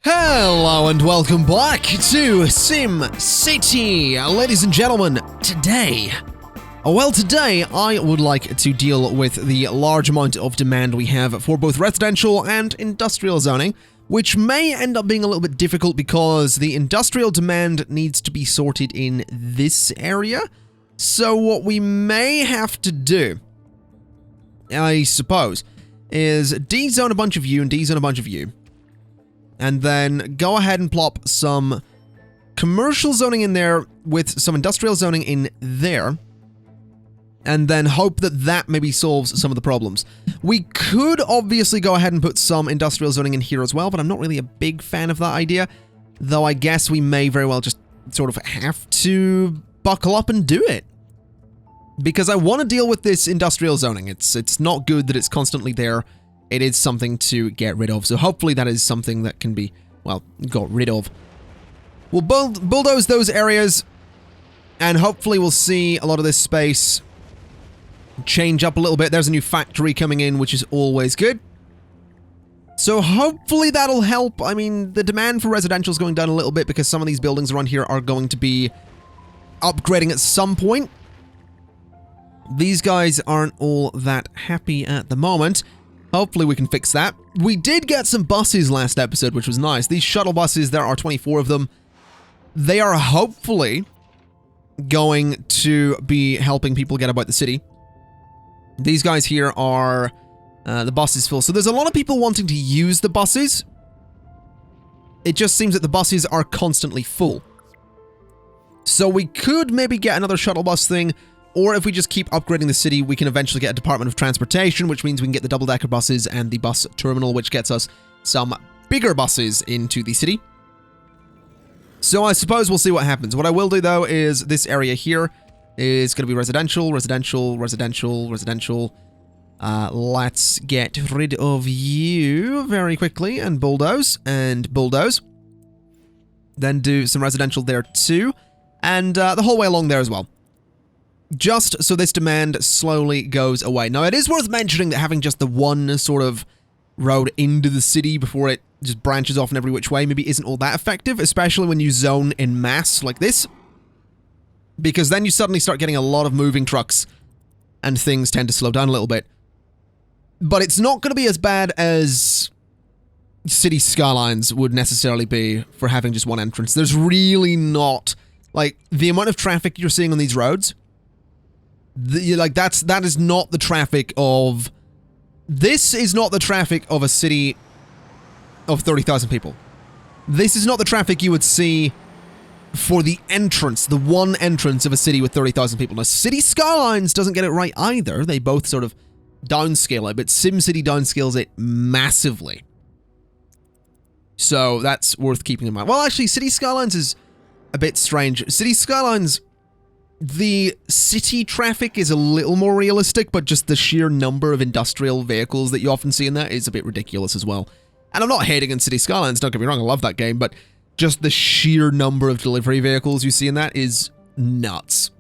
Hello and welcome back to SimCity, ladies and gentlemen. Today I would like to deal with the large amount of demand we have for both residential and industrial zoning, which may end up being a little bit difficult because the industrial demand needs to be sorted in this area. So what we may have to do, I suppose, is D-zone a bunch of you and D-zone a bunch of you. And then go ahead and plop some commercial zoning in there with some industrial zoning in there. And then hope that that maybe solves some of the problems. We could obviously go ahead and put some industrial zoning in here as well, but I'm not really a big fan of that idea. Though I guess we may very well just sort of have to buckle up and do it. Because I want to deal with this industrial zoning. It's not good that it's constantly there. It is something to get rid of, so hopefully that is something that can be, well, got rid of. We'll bulldoze those areas, and hopefully we'll see a lot of this space change up a little bit. There's a new factory coming in, which is always good. So hopefully that'll help. I mean, the demand for residential is going down a little bit because some of these buildings around here are going to be upgrading at some point. These guys aren't all that happy at the moment. Hopefully we can fix that. We did get some buses last episode, which was nice. These shuttle buses, there are 24 of them. They are hopefully going to be helping people get about the city. These guys here are the buses full. So there's a lot of people wanting to use the buses. It just seems that the buses are constantly full. So we could maybe get another shuttle bus thing. Or if we just keep upgrading the city, we can eventually get a Department of Transportation, which means we can get the double-decker buses and the bus terminal, which gets us some bigger buses into the city. So I suppose we'll see what happens. What I will do, though, is this area here is going to be residential, residential, residential, residential. Let's get rid of you very quickly and bulldoze and bulldoze. Then do some residential there, too. And the whole way along there as well. Just so this demand slowly goes away. Now, it is worth mentioning that having just the one sort of road into the city before it just branches off in every which way maybe isn't all that effective, especially when you zone in mass like this. Because then you suddenly start getting a lot of moving trucks, and things tend to slow down a little bit. But it's not going to be as bad as city skylines would necessarily be for having just one entrance. There's really not, like, the amount of traffic you're seeing on these roads. That is not the traffic of... This is not the traffic of a city of 30,000 people. This is not the traffic you would see for the entrance, the one entrance of a city with 30,000 people. Now, City Skylines doesn't get it right either. They both sort of downscale it, but SimCity downscales it massively. So that's worth keeping in mind. Well, actually, City Skylines is a bit strange. City Skylines... The city traffic is a little more realistic, but just the sheer number of industrial vehicles that you often see in there is a bit ridiculous as well. And I'm not hating on City Skylines, don't get me wrong, I love that game, but just the sheer number of delivery vehicles you see in that is nuts.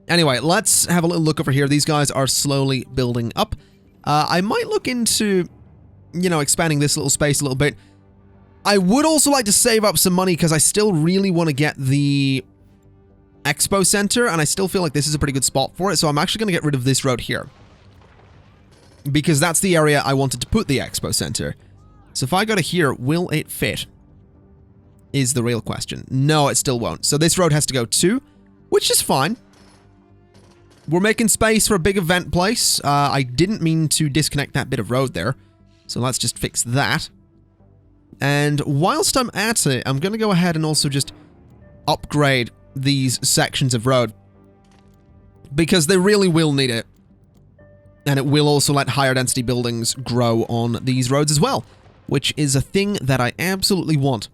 Anyway, let's have a little look over here. These guys are slowly building up. I might look into, you know, expanding this little space a little bit. I would also like to save up some money because I still really want to get the Expo Center, and I still feel like this is a pretty good spot for it, so I'm actually going to get rid of this road here. Because that's the area I wanted to put the Expo Center. So if I go to here, will it fit? Is the real question. No, it still won't. So this road has to go too, which is fine. We're making space for a big event place. I didn't mean to disconnect that bit of road there, so let's just fix that. And whilst I'm at it, I'm going to go ahead and also just upgrade these sections of road, because they really will need it, and it will also let higher density buildings grow on these roads as well, which is a thing that I absolutely want.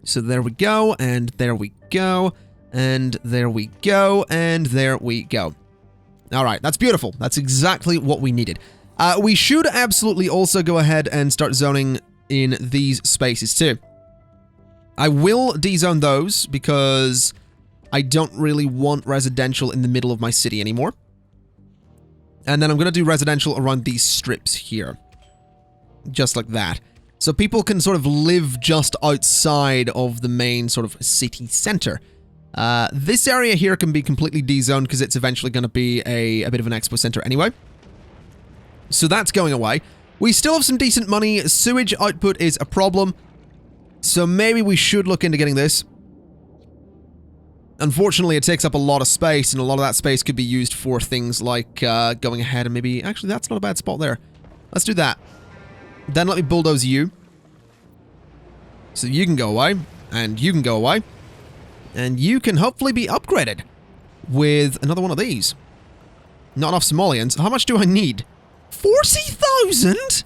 So there we go, and there we go, and there we go, and there we go. Alright, that's beautiful. That's exactly what we needed. We should absolutely also go ahead and start zoning in these spaces too. I will de-zone those because I don't really want residential in the middle of my city anymore. And then I'm going to do residential around these strips here. Just like that. So people can sort of live just outside of the main sort of city center. This area here can be completely de-zoned because it's eventually going to be a bit of an expo center anyway. So that's going away. We still have some decent money. Sewage output is a problem. So maybe we should look into getting this. Unfortunately, it takes up a lot of space, and a lot of that space could be used for things like going ahead and maybe... Actually, that's not a bad spot there. Let's do that. Then let me bulldoze you. So you can go away, and you can go away. And you can hopefully be upgraded with another one of these. Not enough Somalians. How much do I need? 40,000?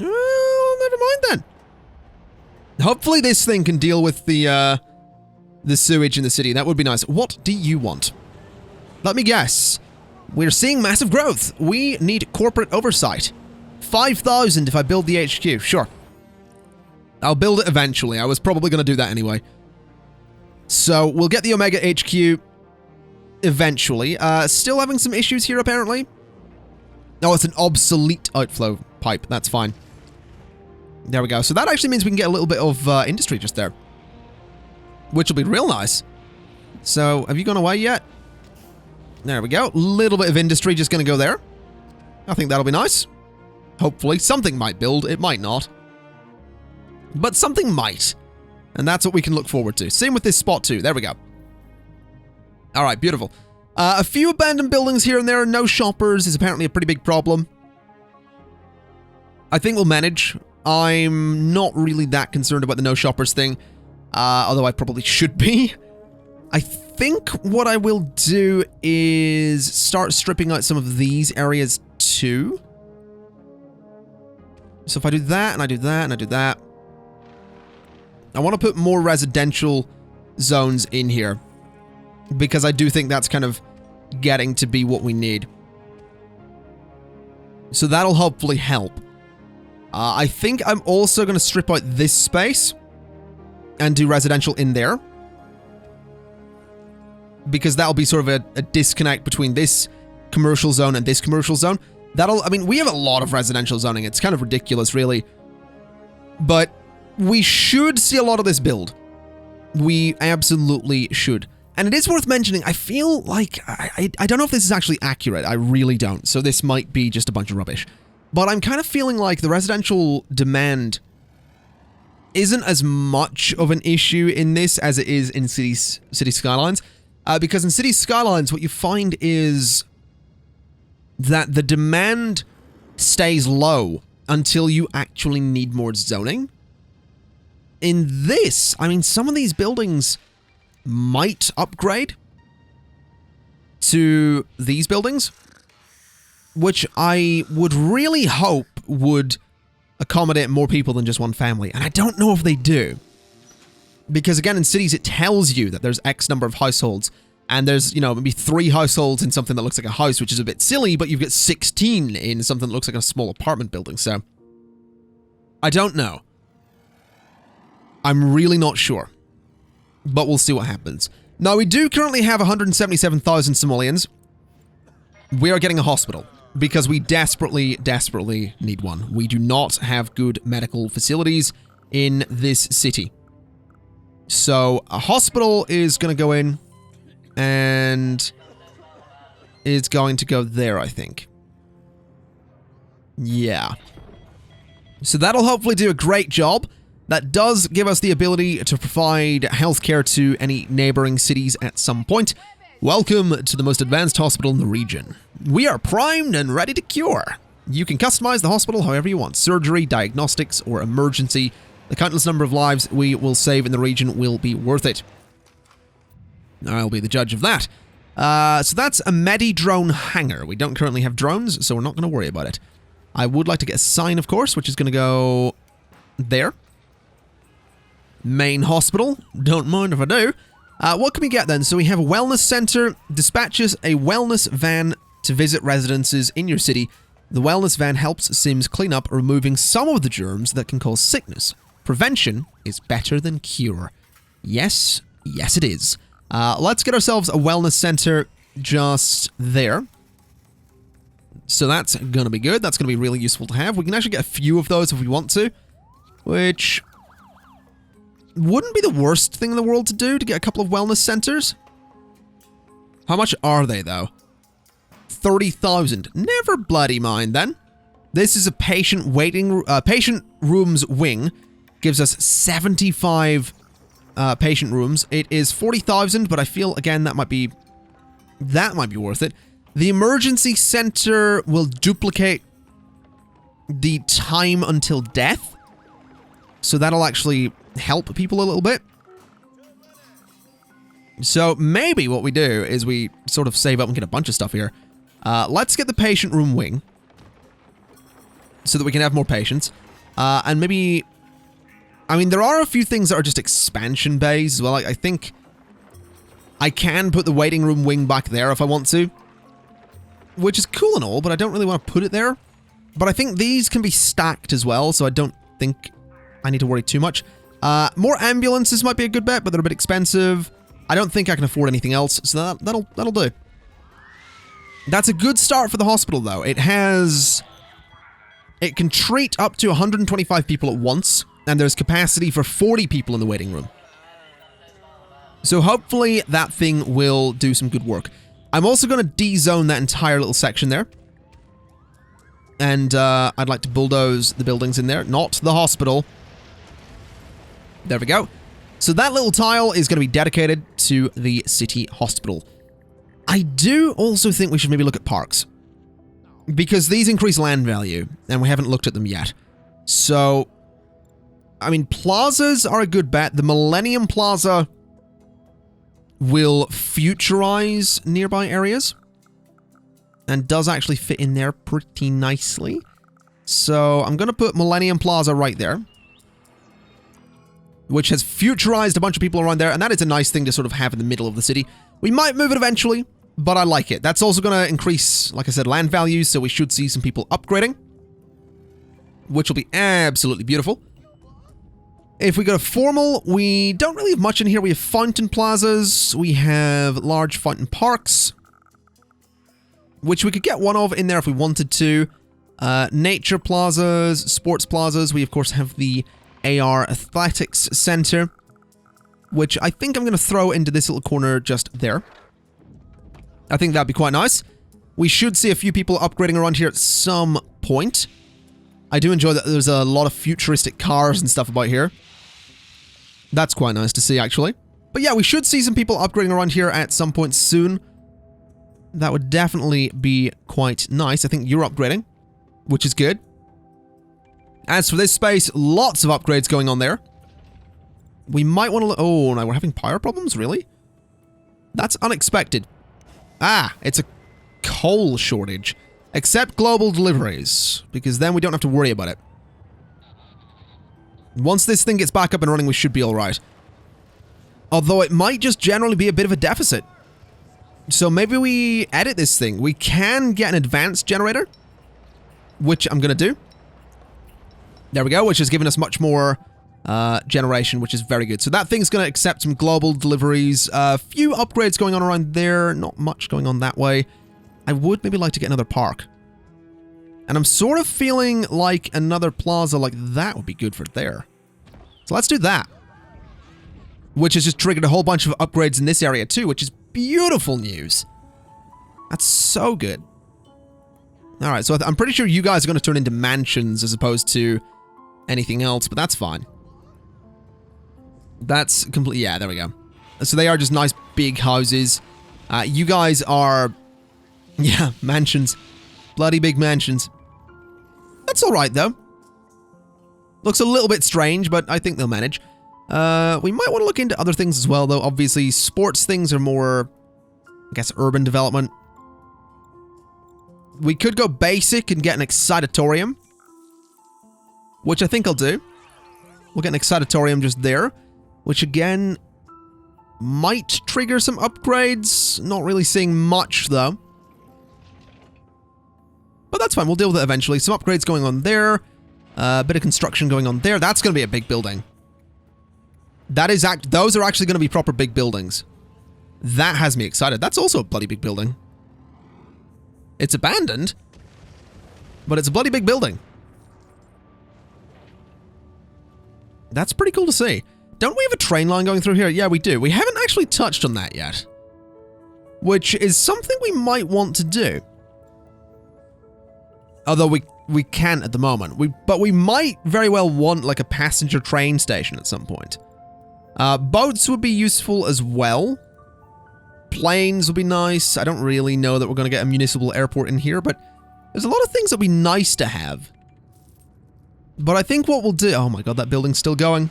Oh, never mind then. Hopefully this thing can deal with the sewage in the city. That would be nice. What do you want? Let me guess. We're seeing massive growth. We need corporate oversight. 5,000 if I build the HQ. Sure. I'll build it eventually. I was probably going to do that anyway. So we'll get the Omega HQ eventually. Still having some issues here apparently. Oh, it's an obsolete outflow pipe. That's fine. There we go. So that actually means we can get a little bit of industry just there. Which will be real nice. So, have you gone away yet? There we go. Little bit of industry just going to go there. I think that'll be nice. Hopefully. Something might build. It might not. But something might. And that's what we can look forward to. Same with this spot too. There we go. Alright, beautiful. A few abandoned buildings here and there. No shoppers is apparently a pretty big problem. I think we'll manage. I'm not really that concerned about the no shoppers thing. Although I probably should be. I think what I will do is start stripping out some of these areas too. So if I do that, and I do that, and I do that. I want to put more residential zones in here. Because I do think that's kind of getting to be what we need. So that'll hopefully help. I think I'm also going to strip out this space. And do residential in there. Because that'll be sort of a disconnect between this commercial zone and this commercial zone. I mean, we have a lot of residential zoning. It's kind of ridiculous, really. But we should see a lot of this build. We absolutely should. And it is worth mentioning, I feel like, I don't know if this is actually accurate. I really don't. So this might be just a bunch of rubbish. But I'm kind of feeling like the residential demand isn't as much of an issue in this as it is in City Skylines. Because in City Skylines, what you find is that the demand stays low until you actually need more zoning. In this, I mean, some of these buildings might upgrade to these buildings, which I would really hope would accommodate more people than just one family. And I don't know if they do. Because again, in cities, it tells you that there's X number of households. And there's, you know, maybe 3 households in something that looks like a house, which is a bit silly, but you've got 16 in something that looks like a small apartment building. So, I don't know. I'm really not sure. But we'll see what happens. Now, we do currently have 177,000 Somalians. We are getting a hospital. Because we desperately, desperately need one. We do not have good medical facilities in this city. So, a hospital is going to go in. And it's going to go there, I think. Yeah. So that'll hopefully do a great job. That does give us the ability to provide healthcare to any neighboring cities at some point. Welcome to the most advanced hospital in the region. We are primed and ready to cure. You can customize the hospital however you want. Surgery, diagnostics, or emergency. The countless number of lives we will save in the region will be worth it. I'll be the judge of that. So that's a Medi-drone hangar. We don't currently have drones, so we're not going to worry about it. I would like to get a sign, of course, which is going to go there. Main hospital. Don't mind if I do. What can we get then? So we have a wellness center. Dispatches a wellness van to visit residences in your city. The wellness van helps Sims clean up, removing some of the germs that can cause sickness. Prevention is better than cure. Yes, yes it is. Let's get ourselves a wellness center just there. So that's going to be good. That's going to be really useful to have. We can actually get a few of those if we want to. which wouldn't be the worst thing in the world to do, to get a couple of wellness centers. How much are they, though? 30,000. Never bloody mind, then. This is a patient rooms wing. Gives us 75 patient rooms. It is 40,000, but I feel, again, that might be worth it. The emergency center will duplicate the time until death. So that'll actually help people a little bit. So maybe what we do is we sort of save up and get a bunch of stuff here. Let's get the patient room wing so that we can have more patients. And maybe, I mean, there are a few things that are just expansion bays as well. I think I can put the waiting room wing back there if I want to, which is cool and all, but I don't really want to put it there. But I think these can be stacked as well, so I don't think I need to worry too much. More ambulances might be a good bet, but they're a bit expensive. I don't think I can afford anything else, so that'll do. That's a good start for the hospital, though. It can treat up to 125 people at once, and there's capacity for 40 people in the waiting room. So hopefully that thing will do some good work. I'm also going to de-zone that entire little section there. And I'd like to bulldoze the buildings in there, not the hospital. There we go. So that little tile is going to be dedicated to the city hospital. I do also think we should maybe look at parks, because these increase land value, and we haven't looked at them yet. So, I mean, plazas are a good bet. The Millennium Plaza will futurize nearby areas, and does actually fit in there pretty nicely. So, I'm going to put Millennium Plaza right there, which has futurized a bunch of people around there, and that is a nice thing to sort of have in the middle of the city. We might move it eventually, but I like it. That's also going to increase, like I said, land values, so we should see some people upgrading, which will be absolutely beautiful. If we go to formal, we don't really have much in here. We have fountain plazas, we have large fountain parks, which we could get one of in there if we wanted to. Nature plazas, sports plazas. We, of course, have the AR Athletics Center, which I think I'm going to throw into this little corner just there. I think that'd be quite nice. We should see a few people upgrading around here at some point. I do enjoy that there's a lot of futuristic cars and stuff about here. That's quite nice to see, actually. But yeah, we should see some people upgrading around here at some point soon. That would definitely be quite nice. I think you're upgrading, which is good. As for this space, lots of upgrades going on there. We might want to... Oh, no, we're having power problems? Really? That's unexpected. Ah, it's a coal shortage. Accept global deliveries, because then we don't have to worry about it. Once this thing gets back up and running, we should be alright. Although it might just generally be a bit of a deficit. So maybe we edit this thing. We can get an advanced generator, which I'm going to do. There we go, which has given us much more generation, which is very good. So that thing's going to accept some global deliveries. A few upgrades going on around there. Not much going on that way. I would maybe like to get another park. And I'm sort of feeling like another plaza like that would be good for there. So let's do that. Which has just triggered a whole bunch of upgrades in this area too, which is beautiful news. That's so good. Alright, so I'm pretty sure you guys are going to turn into mansions as opposed to anything else, but that's fine. That's complete. Yeah, there we go. So they are just nice big houses. You guys are... Yeah, mansions. Bloody big mansions. That's alright, though. Looks a little bit strange, but I think they'll manage. We might want to look into other things as well, though. Obviously, sports things are more, I guess, urban development. We could go basic and get an excitatorium, which I think I'll do. We'll get an excitatorium just there, which again might trigger some upgrades. Not really seeing much, though. But that's fine. We'll deal with it eventually. Some upgrades going on there. A bit of construction going on there. That's going to be a big building. Those are actually going to be proper big buildings. That has me excited. That's also a bloody big building. It's abandoned, but it's a bloody big building. That's pretty cool to see. Don't we have a train line going through here? Yeah, we do. We haven't actually touched on that yet. Which is something we might want to do. Although we can't at the moment. But we might very well want like a passenger train station at some point. Boats would be useful as well. Planes would be nice. I don't really know that we're going to get a municipal airport in here, but there's a lot of things that would be nice to have. But I think what we'll do... Oh my god, that building's still going.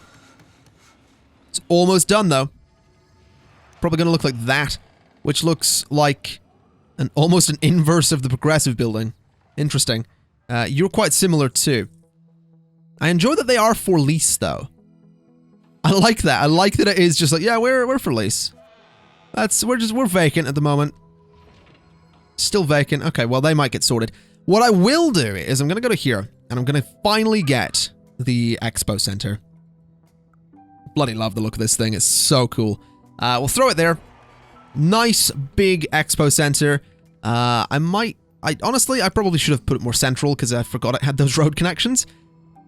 It's almost done, though. Probably going to look like that, which looks like almost an inverse of the progressive building. Interesting. You're quite similar, too. I enjoy that they are for lease, though. I like that. I like that it is just like, yeah, we're for lease. We're vacant at the moment. Still vacant. Okay, well, they might get sorted. What I will do is I'm going to go to here, and I'm going to finally get the Expo Center. Bloody love the look of this thing. It's so cool. We'll throw it there. Nice, big Expo Center. Honestly, I probably should have put it more central because I forgot it had those road connections.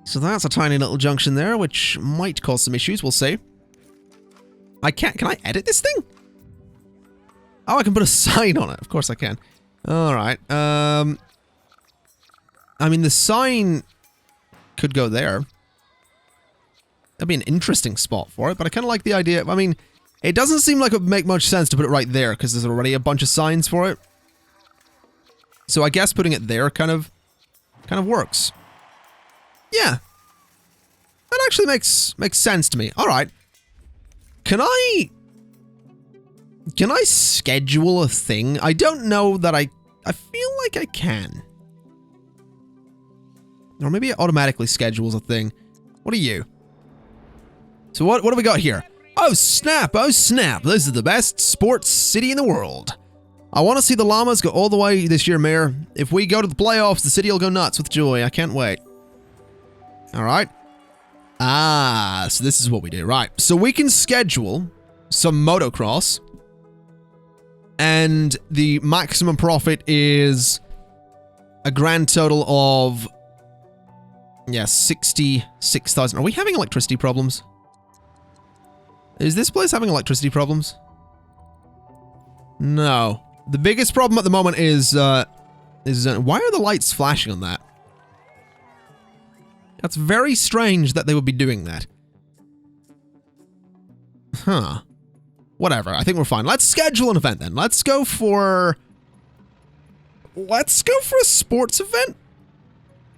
So that's a tiny little junction there, which might cause some issues. We'll see. Can I edit this thing? Oh, I can put a sign on it. Of course I can. All right. I mean, the sign could go there. That'd be an interesting spot for it, but I kind of like the idea. I mean, it doesn't seem like it would make much sense to put it right there because there's already a bunch of signs for it. So I guess putting it there kind of works. Yeah. That actually makes sense to me. All right. Can I schedule a thing? I don't know that I feel like I can. Or maybe it automatically schedules a thing. What are you? So what do we got here? Oh snap, oh snap. This is the best sports city in the world. I want to see the Llamas go all the way this year, Mayor. If we go to the playoffs, the city will go nuts with joy. I can't wait. Alright. So this is what we do. Right. So we can schedule some motocross. And the maximum profit is a grand total of... Yeah, 66,000. Are we having electricity problems? Is this place having electricity problems? No. The biggest problem at the moment is why are the lights flashing on that? That's very strange that they would be doing that. Huh. Whatever, I think we're fine. Let's schedule an event then. Let's go for a sports event.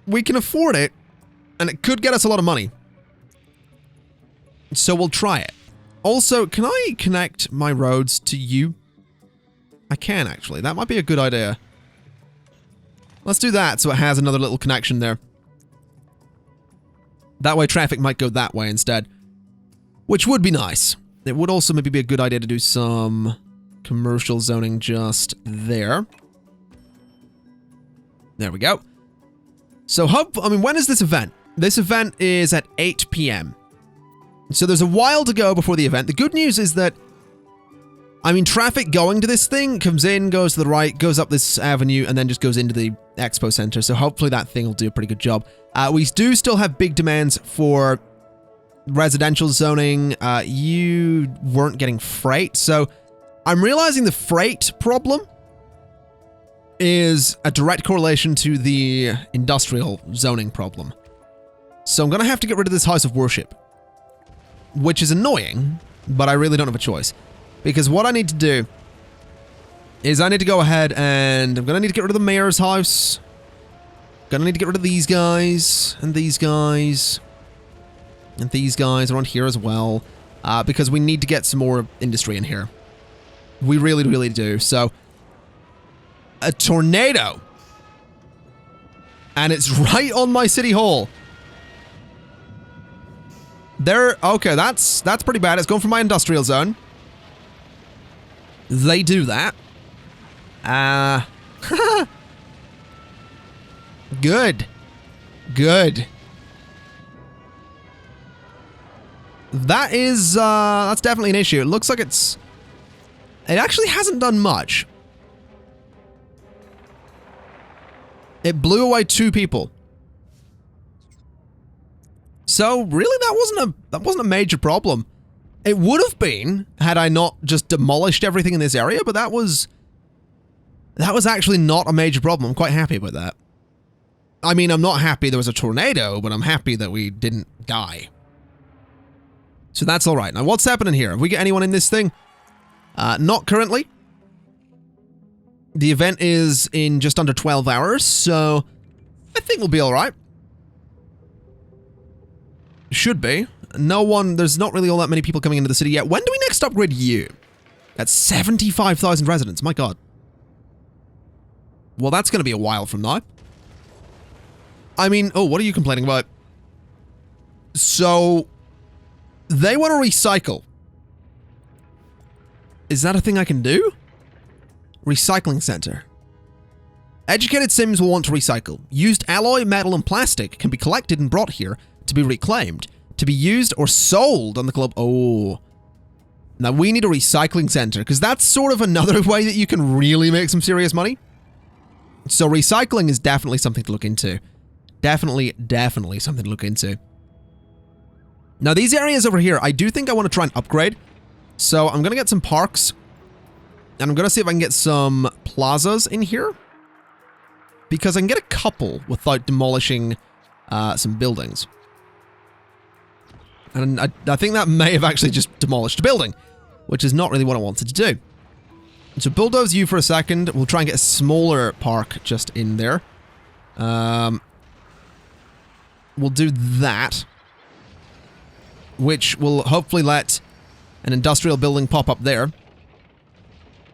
We can afford it, and it could get us a lot of money. So we'll try it. Also, can I connect my roads to you? I can, actually. That might be a good idea. Let's do that so it has another little connection there. That way traffic might go that way instead. Which would be nice. It would also maybe be a good idea to do some commercial zoning just there. There we go. So, when is this event? This event is at 8 p.m. So there's a while to go before the event. The good news is that, I mean, traffic going to this thing comes in, goes to the right, goes up this avenue, and then just goes into the expo center. So hopefully that thing will do a pretty good job. We do still have big demands for residential zoning. You weren't getting freight. So I'm realizing the freight problem is a direct correlation to the industrial zoning problem. So I'm going to have to get rid of this house of worship, which is annoying, but I really don't have a choice. Because what I need to do is I need to go ahead and I'm going to need to get rid of the mayor's house. Going to need to get rid of these guys and these guys and these guys around here as well, because we need to get some more industry in here. We really, really do. So, a tornado. And it's right on my city hall. There, okay, that's pretty bad. It's going for my industrial zone. They do that. Good. Good. That is, that's definitely an issue. It looks like it actually hasn't done much. It blew away 2 people. So really, that wasn't a major problem. It would have been had I not just demolished everything in this area, but that was actually not a major problem. I'm quite happy about that. I mean, I'm not happy there was a tornado, but I'm happy that we didn't die. So that's all right. Now, what's happening here? Have we got anyone in this thing? Not currently. The event is in just under 12 hours, so I think we'll be all right. Should be. No one, there's not really all that many people coming into the city yet. When do we next upgrade you? That's 75,000 residents. My God. Well, that's going to be a while from now. I mean, oh, what are you complaining about? So, they want to recycle. Is that a thing I can do? Recycling center. Educated Sims will want to recycle. Used alloy, metal, and plastic can be collected and brought here to be reclaimed, to be used or sold on the club. Oh. Now we need a recycling center, because that's sort of another way that you can really make some serious money. So recycling is definitely something to look into. Definitely something to look into. Now these areas over here, I do think I want to try and upgrade. So I'm going to get some parks. And I'm going to see if I can get some plazas in here. Because I can get a couple without demolishing some buildings. And I think that may have actually just demolished a building, which is not really what I wanted to do. So bulldoze you for a second. We'll try and get a smaller park just in there. We'll do that, which will hopefully let an industrial building pop up there,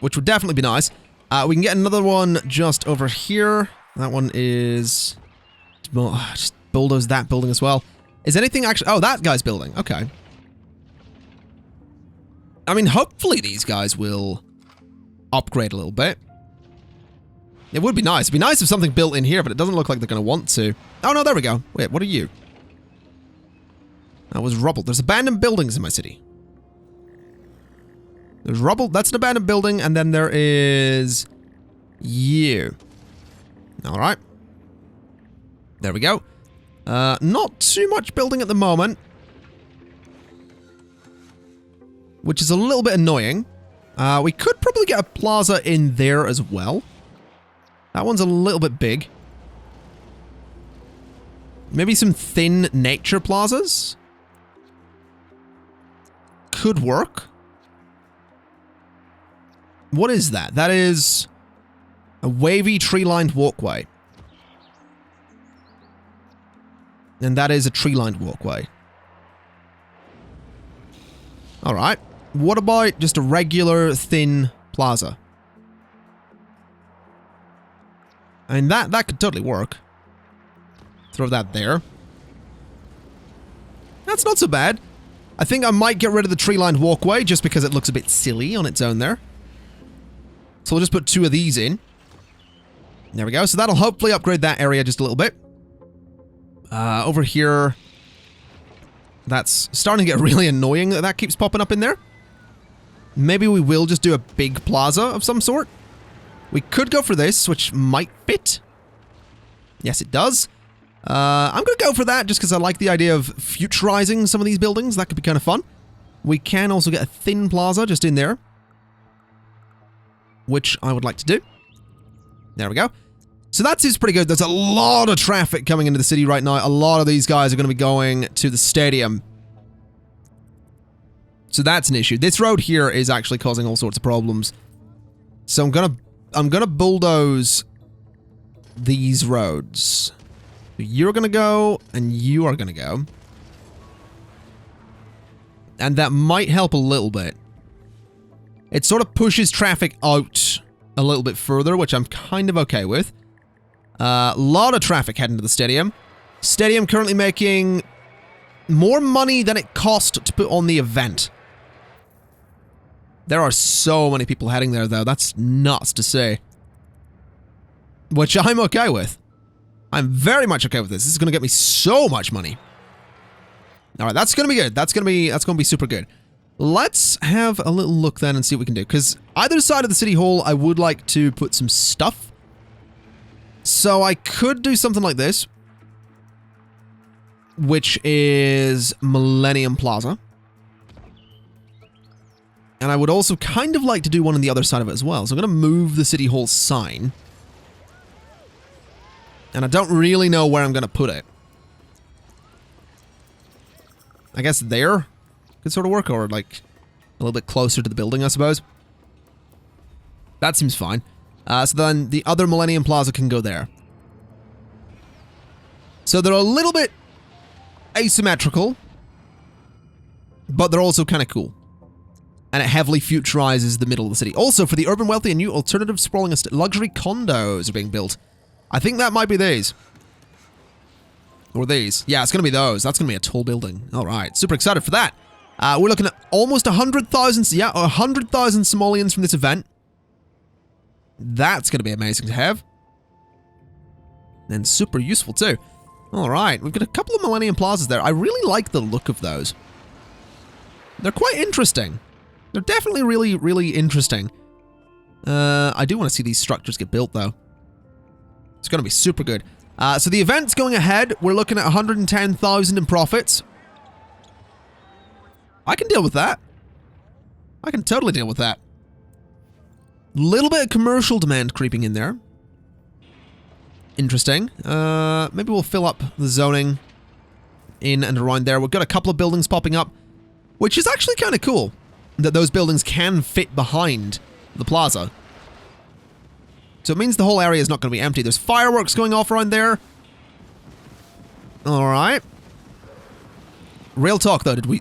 which would definitely be nice. We can get another one just over here. That one is... just bulldoze that building as well. Is anything actually... Oh, that guy's building. Okay. I mean, hopefully these guys will upgrade a little bit. It would be nice. It'd be nice if something built in here, but it doesn't look like they're going to want to. Oh, no, there we go. Wait, what are you? That was rubble. There's abandoned buildings in my city. There's rubble. That's an abandoned building. And then there is... you. All right. There we go. Not too much building at the moment. Which is a little bit annoying. We could probably get a plaza in there as well. That one's a little bit big. Maybe some thin nature plazas? Could work. What is that? That is a wavy tree-lined walkway. And that is a tree-lined walkway. Alright. What about just a regular thin plaza? I mean, that could totally work. Throw that there. That's not so bad. I think I might get rid of the tree-lined walkway just because it looks a bit silly on its own there. So we'll just put 2 of these in. There we go. So that'll hopefully upgrade that area just a little bit. Over here, that's starting to get really annoying that that keeps popping up in there. Maybe we will just do a big plaza of some sort. We could go for this, which might fit. Yes, it does. I'm going to go for that just because I like the idea of futurizing some of these buildings. That could be kind of fun. We can also get a thin plaza just in there, which I would like to do. There we go. So that seems pretty good. There's a lot of traffic coming into the city right now. A lot of these guys are going to be going to the stadium. So that's an issue. This road here is actually causing all sorts of problems. So I'm gonna bulldoze these roads. You're gonna go, and you are gonna go. And that might help a little bit. It sort of pushes traffic out a little bit further, which I'm kind of okay with. A lot of traffic heading to the stadium. Stadium currently making more money than it cost to put on the event. There are so many people heading there, though. That's nuts to say. Which I'm okay with. I'm very much okay with this. This is going to get me so much money. All right, that's going to be good. That's going to be super good. Let's have a little look then and see what we can do. Because either side of the city hall, I would like to put some stuff. So I could do something like this. which is Millennium Plaza. And I would also kind of like to do one on the other side of it as well. So I'm going to move the City Hall sign. And I don't really know where I'm going to put it. I guess there could sort of work, or like a little bit closer to the building, I suppose. That seems fine. So then the other Millennium Plaza can go there. So they're a little bit asymmetrical, but they're also kind of cool. And it heavily futurizes the middle of the city. Also, for the urban wealthy, a new alternative sprawling luxury condos are being built. I think that might be these. Or these. Yeah, it's going to be those. That's going to be a tall building. All right. Super excited for that. We're looking at almost 100,000. Yeah, 100,000 simoleons from this event. That's going to be amazing to have. And super useful too. All right. We've got a couple of Millennium Plazas there. I really like the look of those. They're quite interesting. They're definitely really, really interesting. I do want to see these structures get built though. It's going to be super good. So the event's going ahead. We're looking at 110,000 in profits. I can deal with that. I can totally deal with that. Little bit of commercial demand creeping in there. Interesting. Maybe we'll fill up the zoning in and around there. We've got a couple of buildings popping up, which is actually kind of cool that those buildings can fit behind the plaza. So it means the whole area is not going to be empty. There's fireworks going off around there. All right. Real talk, though, did we...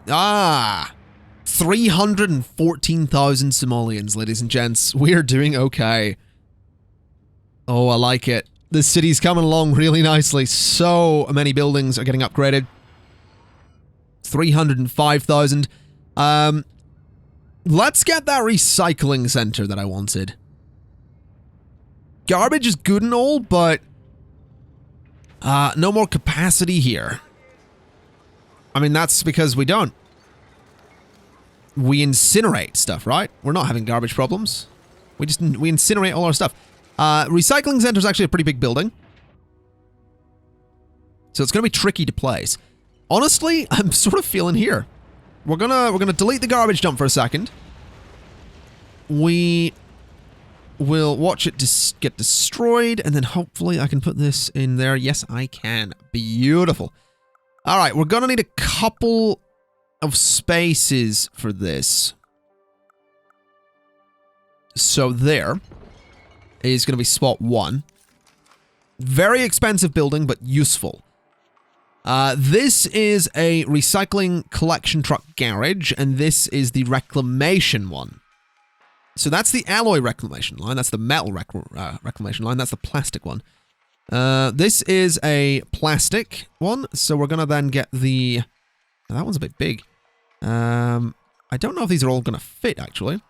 314,000 simoleons, ladies and gents. We're doing okay. Oh, I like it. The city's coming along really nicely. So many buildings are getting upgraded. 305,000. Let's get that recycling center that I wanted. Garbage is good and all, but no more capacity here. I mean, that's because we don't. We incinerate stuff, right? We're not having garbage problems. We incinerate all our stuff. Recycling center is actually a pretty big building, so it's going to be tricky to place. Honestly, I'm sort of feeling here. We're gonna delete the garbage dump for a second. We will watch it get destroyed, and then hopefully I can put this in there. Yes, I can. Beautiful. All right, we're gonna need a couple of spaces for this. So there is gonna be spot one. Very expensive building, but useful. This is a recycling collection truck garage, and this is the reclamation one. So that's the alloy reclamation line. That's the metal reclamation line. That's the plastic one. This is a plastic one, so we're going to then get the... Now that one's a bit big. I don't know if these are all going to fit, actually.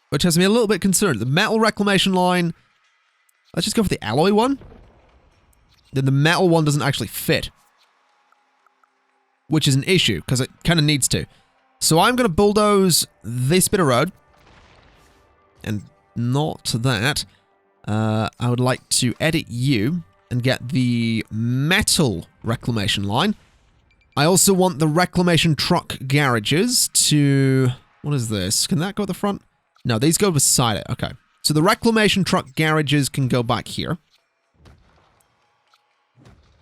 Which has me a little bit concerned. The metal reclamation line... Let's just go for the alloy one. Then the metal one doesn't actually fit. Which is an issue, because it kind of needs to. So I'm going to bulldoze this bit of road. And not that. I would like to edit you and get the metal reclamation line. I also want the reclamation truck garages to... What is this? Can that go at the front? No, these go beside it. Okay. So the reclamation truck garages can go back here.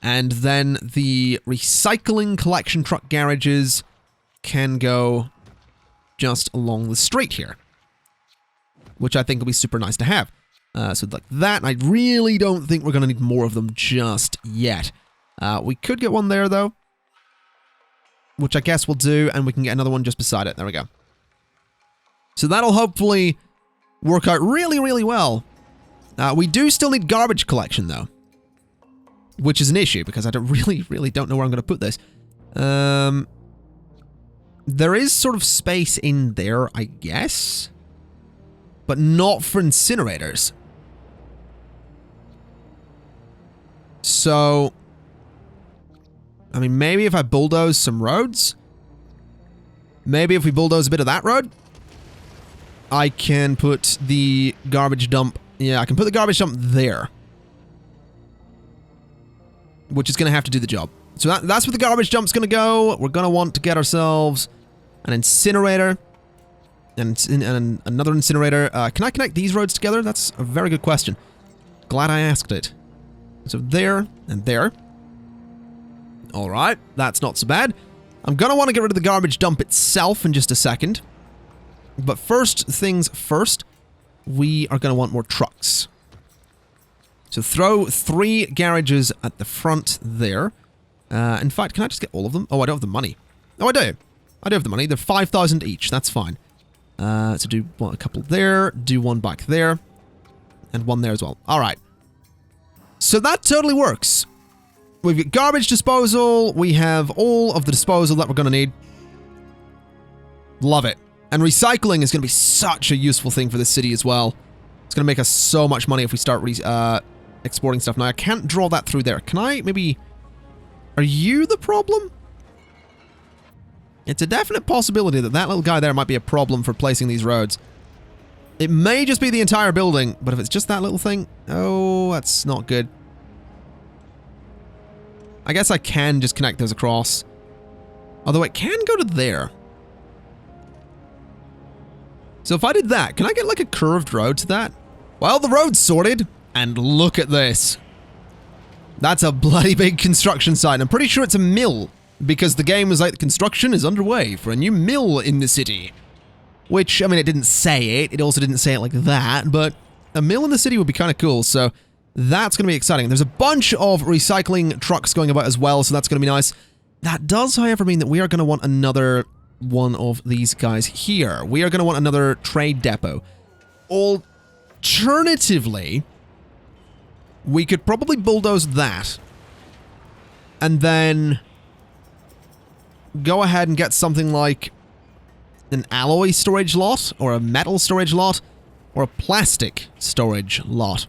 And then the recycling collection truck garages can go just along the street here. Which I think will be super nice to have. So like that, I really don't think we're going to need more of them just yet. We could get one there, though. Which I guess we'll do, and we can get another one just beside it. There we go. So that'll hopefully work out really, really well. We do still need garbage collection, though. Which is an issue, because I really don't know where I'm going to put this. There is sort of space in there, I guess. But not for incinerators. So... I mean, maybe if I bulldoze some roads? Maybe if we bulldoze a bit of that road? I can put the garbage dump... Yeah, I can put the garbage dump there. Which is going to have to do the job. So that's where the garbage dump's going to go. We're going to want to get ourselves an incinerator and another incinerator. Can I connect these roads together? That's a very good question. Glad I asked it. So there and there. All right, that's not so bad. I'm going to want to get rid of the garbage dump itself in just a second. But first things first, we are going to want more trucks. So throw 3 garages at the front there. In fact, can I just get all of them? Oh, I don't have the money. Oh, I do. I do have the money. They're 5,000 each. That's fine. So do a couple there, do one back there, and one there as well. All right. So that totally works. We've got garbage disposal. We have all of the disposal that we're going to need. Love it. And recycling is going to be such a useful thing for this city as well. It's going to make us so much money if we start exporting stuff. Now, I can't draw that through there. Can I maybe... Are you the problem? It's a definite possibility that that little guy there might be a problem for placing these roads. It may just be the entire building, but if it's just that little thing... Oh, that's not good. I guess I can just connect those across. Although it can go to there. So if I did that, can I get like a curved road to that? Well, the road's sorted, and look at this. That's a bloody big construction site. I'm pretty sure it's a mill, because the game was like, the construction is underway for a new mill in the city. Which, I mean, it didn't say it. It also didn't say it like that, but a mill in the city would be kind of cool, so that's going to be exciting. There's a bunch of recycling trucks going about as well, so that's going to be nice. That does, however, mean that we are going to want another one of these guys here. We are going to want another trade depot. Alternatively, we could probably bulldoze that and then go ahead and get something like an alloy storage lot or a metal storage lot or a plastic storage lot.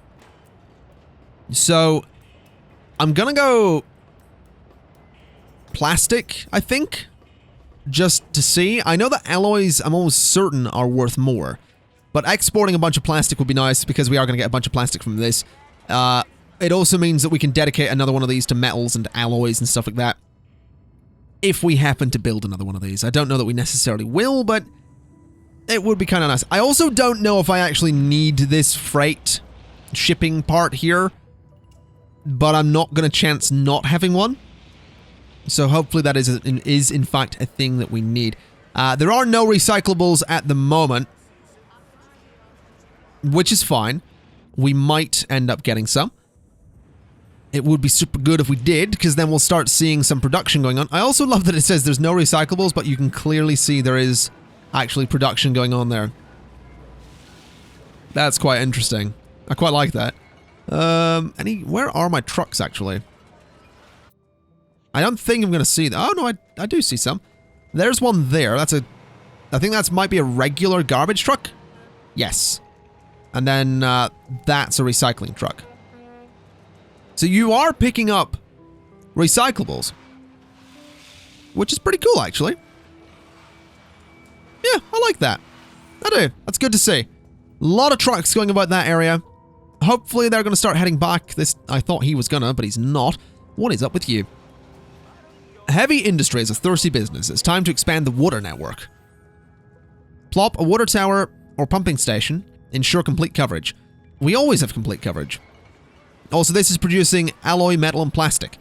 So I'm gonna go plastic, I think, just to see. I know that alloys, I'm almost certain, are worth more, but exporting a bunch of plastic would be nice because we are gonna get a bunch of plastic from this. It also means that we can dedicate another one of these to metals and alloys and stuff like that. If we happen to build another one of these. I don't know that we necessarily will, but it would be kind of nice. I also don't know if I actually need this freight shipping part here, but I'm not going to chance not having one. So hopefully that is in fact a thing that we need. There are no recyclables at the moment, which is fine. We might end up getting some. It would be super good if we did, because then we'll start seeing some production going on. I also love that it says there's no recyclables, but you can clearly see there is actually production going on there. That's quite interesting. I quite like that. Where are my trucks, actually? I don't think I'm going to see them. Oh, no, I do see some. There's one there. I think that might be a regular garbage truck. Yes. And then that's a recycling truck. So you are picking up recyclables, which is pretty cool, actually. Yeah, I like that. I do. That's good to see. A lot of trucks going about that area. Hopefully they're going to start heading back. I thought he was gonna, but he's not. What is up with you? Heavy industry is a thirsty business. It's time to expand the water network. Plop a water tower or pumping station. Ensure complete coverage. We always have complete coverage. Also, this is producing alloy, metal, and plastic,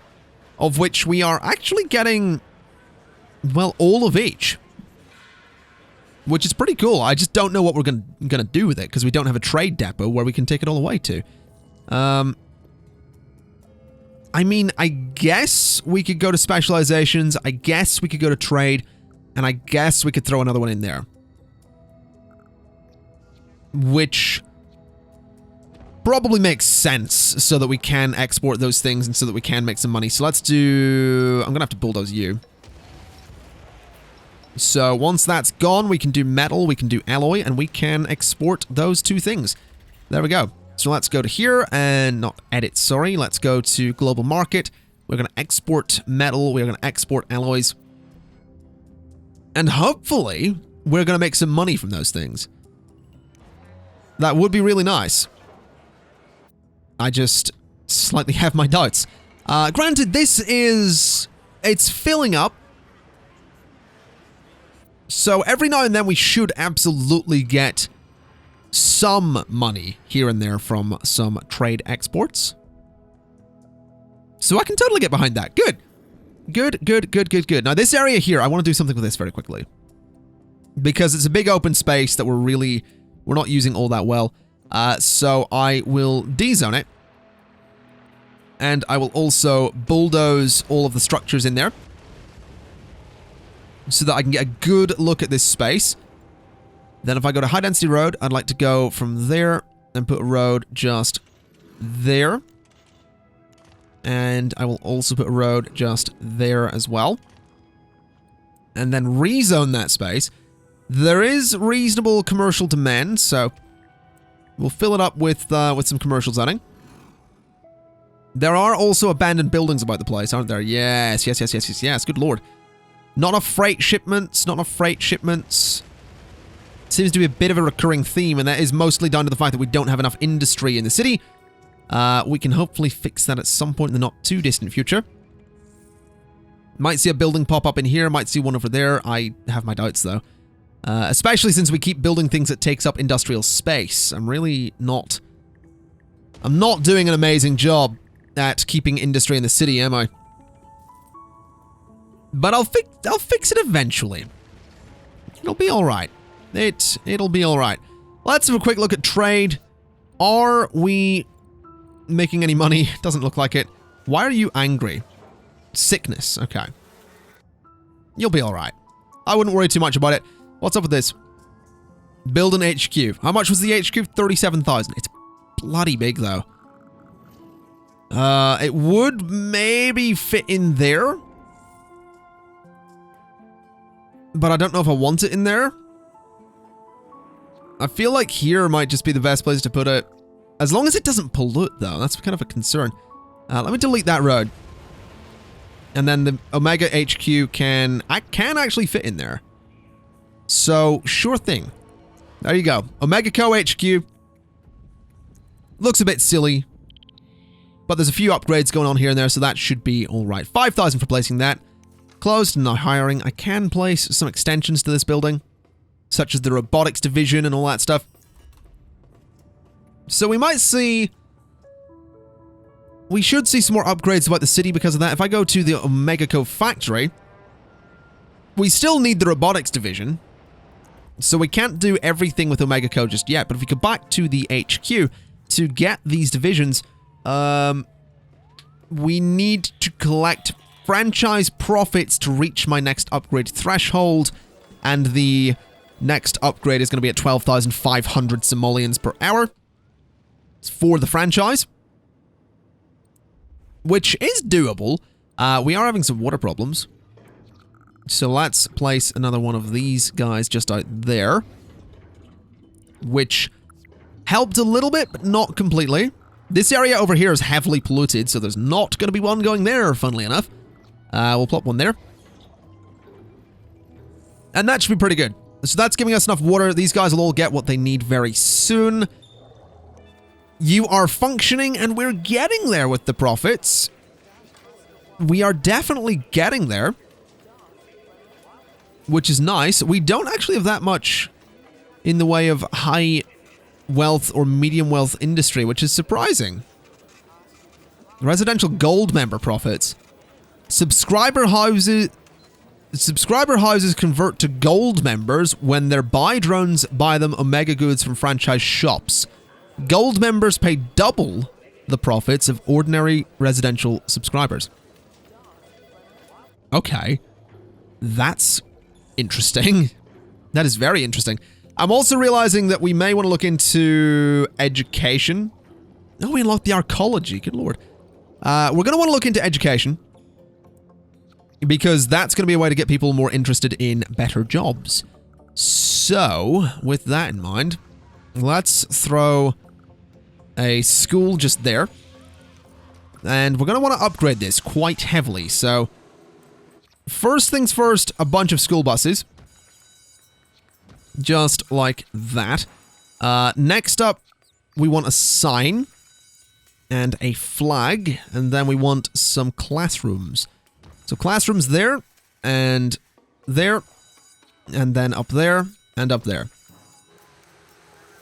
of which we are actually getting, well, all of each, which is pretty cool. I just don't know what we're gonna do with it, because we don't have a trade depot where we can take it all away to. I mean, I guess we could go to specializations, I guess we could go to trade, and I guess we could throw another one in there. Which probably makes sense so that we can export those things and so that we can make some money. So let's do... I'm going to have to bulldoze you. So once that's gone, we can do metal, we can do alloy, and we can export those two things. There we go. So let's go to here and not edit, sorry. Let's go to global market. We're going to export metal. We're going to export alloys. And hopefully we're going to make some money from those things. That would be really nice. I just slightly have my doubts. Granted, this is it's filling up. So every now and then we should absolutely get some money here and there from some trade exports. So I can totally get behind that. Good. Good. Now this area here, I want to do something with this very quickly. Because it's a big open space that we're not using all that well. So I will dezone it. And I will also bulldoze all of the structures in there. So that I can get a good look at this space. Then if I go to high density road, I'd like to go from there and put a road just there. And I will also put a road just there as well. And then rezone that space. There is reasonable commercial demand, so we'll fill it up with some commercial zoning. There are also abandoned buildings about the place, aren't there? Yes. Good lord. Not enough freight shipments, Seems to be a bit of a recurring theme, and that is mostly down to the fact that we don't have enough industry in the city. We can hopefully fix that at some point in the not too distant future. Might see a building pop up in here, might see one over there. I have my doubts though. Especially since we keep building things that takes up industrial space. I'm not doing an amazing job at keeping industry in the city, am I? But I'll fix it eventually. It'll be alright. It'll be alright. Let's have a quick look at trade. Are we making any money? Doesn't look like it. Why are you angry? Sickness. Okay. You'll be alright. I wouldn't worry too much about it. What's up with this? Build an HQ. How much was the HQ? 37,000. It's bloody big though. It would maybe fit in there. But I don't know if I want it in there. I feel like here might just be the best place to put it. As long as it doesn't pollute, though. That's kind of a concern. Let me delete that road. And then the Omega HQ can actually fit in there. So, sure thing. There you go. Omega Co HQ. Looks a bit silly. But there's a few upgrades going on here and there, so that should be alright. 5,000 for placing that. Closed and now hiring. I can place some extensions to this building, such as the robotics division and all that stuff. So we might see... We should see some more upgrades about the city because of that. If I go to the Omega Co factory, we still need the robotics division, so we can't do everything with Omega Co just yet. But if we go back to the HQ to get these divisions, we need to collect franchise profits to reach my next upgrade threshold, and the next upgrade is going to be at 12,500 simoleons per hour. It's for the franchise, which is doable. We are having some water problems, so let's place another one of these guys just out there, which helped a little bit, but not completely. This area over here is heavily polluted, so there's not going to be one going there, funnily enough. We'll plop one there. And that should be pretty good. So that's giving us enough water. These guys will all get what they need very soon. You are functioning, and we're getting there with the profits. We are definitely getting there, which is nice. We don't actually have that much in the way of high wealth or medium wealth industry, which is surprising. Residential gold member profits. Subscriber houses convert to gold members when their buy drones buy them Omega goods from franchise shops. Gold members pay double the profits of ordinary residential subscribers. Okay. That's interesting. That is very interesting. I'm also realizing that we may want to look into education. Oh, we unlocked the archaeology. Good lord. We're going to want to look into education, because that's going to be a way to get people more interested in better jobs. So, with that in mind, let's throw a school just there. And we're going to want to upgrade this quite heavily. So, first things first, a bunch of school buses. Just like that. Next up, we want a sign and a flag, and then we want some classrooms. So classrooms there, and then up there, and up there.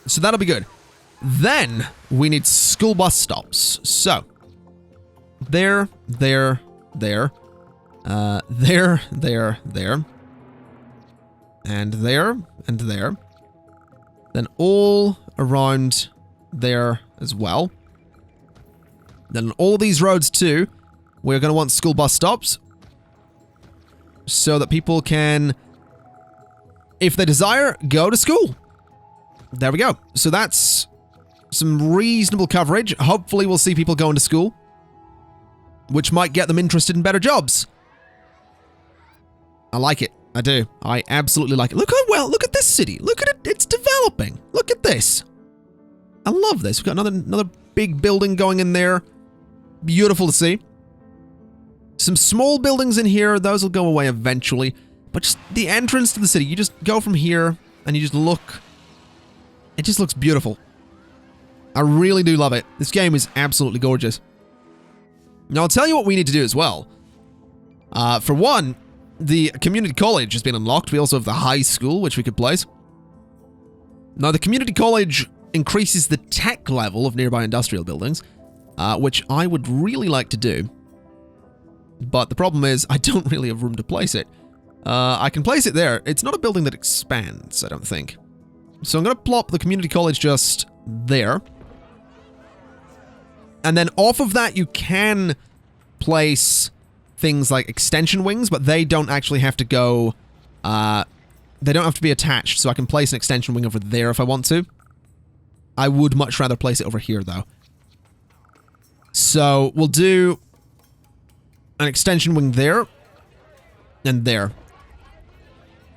So that'll be good. Then we need school bus stops. So there, there, there, there, and there, and there. Then all around there as well. Then all these roads too, we're going to want school bus stops. So that people can, if they desire, go to school. There we go. So that's some reasonable coverage. Hopefully we'll see people going to school, which might get them interested in better jobs. I like it. I do. I absolutely like it. Look at this city. Look at it. It's developing. Look at this. I love this. We've got another big building going in there. Beautiful to see. Some small buildings in here. Those will go away eventually. But just the entrance to the city. You just go from here and you just look. It just looks beautiful. I really do love it. This game is absolutely gorgeous. Now, I'll tell you what we need to do as well. For one, the community college has been unlocked. We also have the high school, which we could place. Now, the community college increases the tech level of nearby industrial buildings, which I would really like to do. But the problem is, I don't really have room to place it. I can place it there. It's not a building that expands, I don't think. So I'm going to plop the community college just there. And then off of that, you can place things like extension wings, but they don't actually have to go, they don't have to be attached, so I can place an extension wing over there if I want to. I would much rather place it over here, though. So we'll do an extension wing there and there.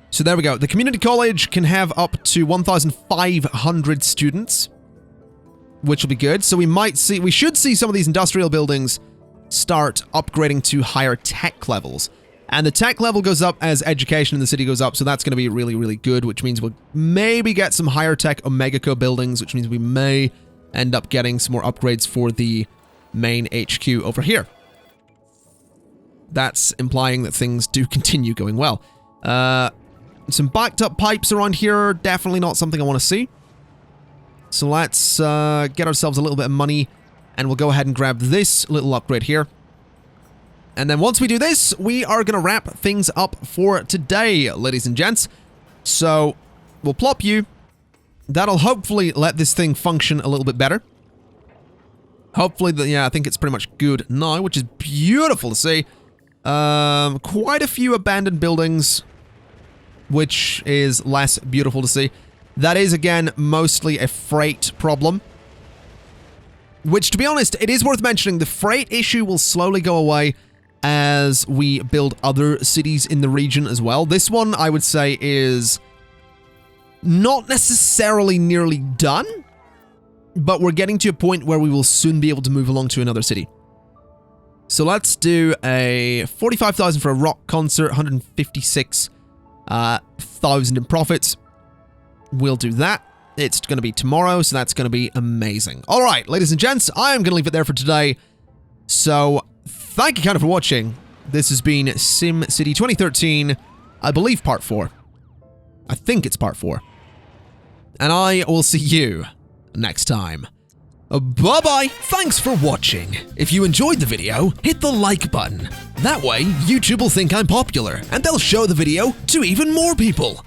So there we go. The community college can have up to 1,500 students, which will be good. So we should see some of these industrial buildings start upgrading to higher tech levels. And the tech level goes up as education in the city goes up, so that's going to be really, really good, which means we'll maybe get some higher tech Omegaco buildings, which means we may end up getting some more upgrades for the main HQ over here. That's implying that things do continue going well. Some backed up pipes around here, definitely not something I want to see. So let's get ourselves a little bit of money, and we'll go ahead and grab this little upgrade here. And then once we do this, we are going to wrap things up for today, ladies and gents. So we'll plop you. That'll hopefully let this thing function a little bit better. Hopefully, yeah, I think it's pretty much good now, which is beautiful to see. Quite a few abandoned buildings, which is less beautiful to see. That is, again, mostly a freight problem. Which, to be honest, it is worth mentioning, the freight issue will slowly go away as we build other cities in the region as well. This one, I would say, is not necessarily nearly done, but we're getting to a point where we will soon be able to move along to another city. So let's do a 45,000 for a rock concert, 156,000 in profits. We'll do that. It's going to be tomorrow, so that's going to be amazing. All right, ladies and gents, I am going to leave it there for today. So thank you kind of for watching. This has been SimCity 2013, I believe part 4. I think it's part 4. And I will see you next time. Bye-bye! Thanks for watching. If you enjoyed the video, hit the like button. That way, YouTube will think I'm popular, and they'll show the video to even more people.